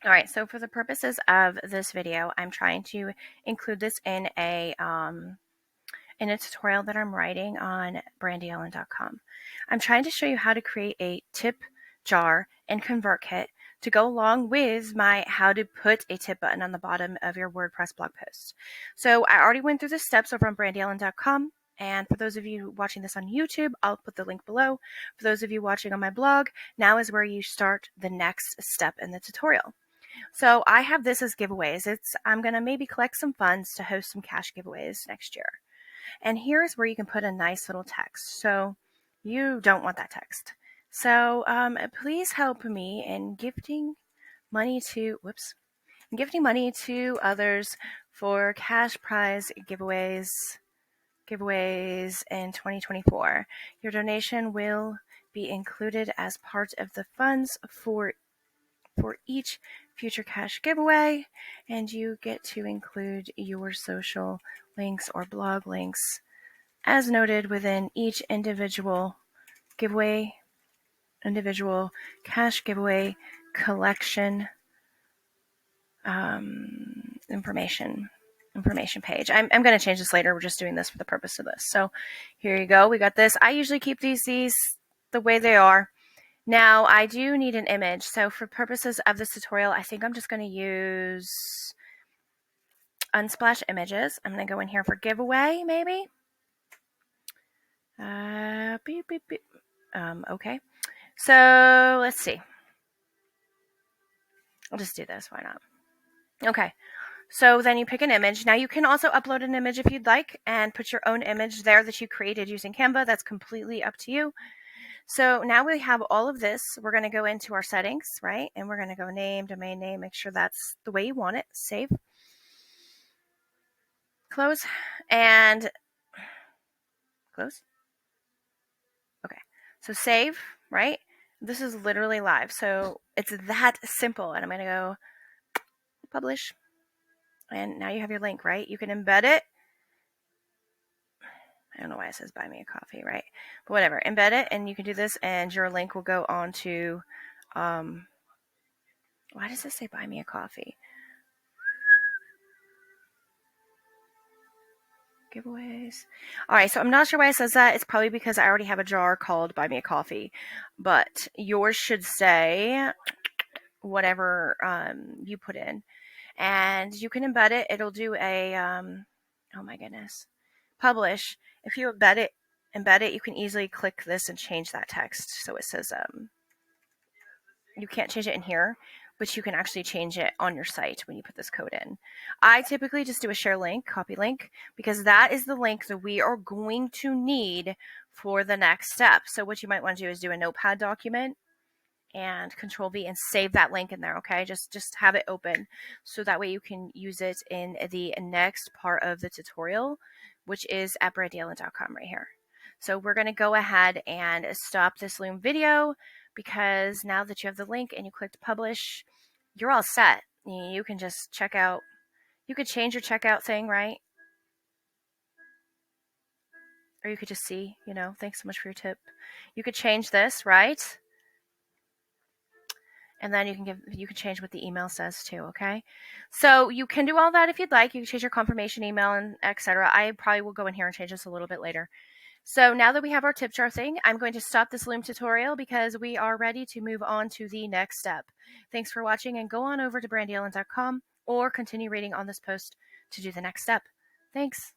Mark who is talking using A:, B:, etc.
A: All right, so for the purposes of this video, I'm trying to include this in a tutorial that I'm writing on brandyellen.com. I'm trying to show you how to create a tip jar in Convertkit to go along with my how to put a tip button on the bottom of your WordPress blog post. So I already went through the steps over on brandyellen.com. And for those of you watching this on YouTube, I'll put the link below. For those of you watching on my blog, now is where you start the next step in the tutorial. So I have this as giveaways. I'm going to maybe collect some funds to host some cash giveaways next year. And here's where you can put a nice little text. So you don't want that text. So please help me in gifting money to others for cash prize giveaways in 2024. Your donation will be included as part of the funds for each future cash giveaway, and you get to include your social links or blog links as noted within each individual cash giveaway collection information page. I'm going to change this later. We're just doing this for the purpose of this. So here you go. We got this. I usually keep these the way they are. Now, I do need an image, so for purposes of this tutorial, I think I'm just going to use Unsplash Images. I'm going to go in here for giveaway, maybe. Okay. So, let's see. I'll just do this. Why not? Okay. So then you pick an image. Now you can also upload an image if you'd like and put your own image there that you created using Canva. That's completely up to you. So now we have all of this. We're going to go into our settings, right? And we're going to go name, domain name, make sure that's the way you want it. Save. Close. And close. Okay. So save, right? This is literally live. So it's that simple. And I'm going to go publish. And now you have your link, right? You can embed it. I don't know why it says buy me a coffee, right? But whatever, embed it, and you can do this, and your link will go on to, why does this say buy me a coffee? Giveaways. All right, so I'm not sure why it says that. It's probably because I already have a jar called buy me a coffee, but yours should say whatever you put in, and you can embed it. It'll do a, oh my goodness, publish. If you embed it, you can easily click this and change that text. So it says, you can't change it in here, but you can actually change it on your site when you put this code in. I typically just do a share link, copy link, because that is the link that we are going to need for the next step. So what you might want to do is do a notepad document and Control V and save that link in there, okay? Just have it open so that way you can use it in the next part of the tutorial, which is at brandyellen.com right here. So we're going to go ahead and stop this Loom video because now that you have the link and you clicked publish, you're all set. You can just check out. You could change your checkout thing, right? Or you could just see, thanks so much for your tip. You could change this, right? And then you can change what the email says too, okay? So you can do all that if you'd like. You can change your confirmation email and etc. I probably will go in here and change this a little bit later. So now that we have our tip jar thing, I'm going to stop this Loom tutorial because we are ready to move on to the next step. Thanks for watching, and go on over to brandyellen.com or continue reading on this post to do the next step. Thanks.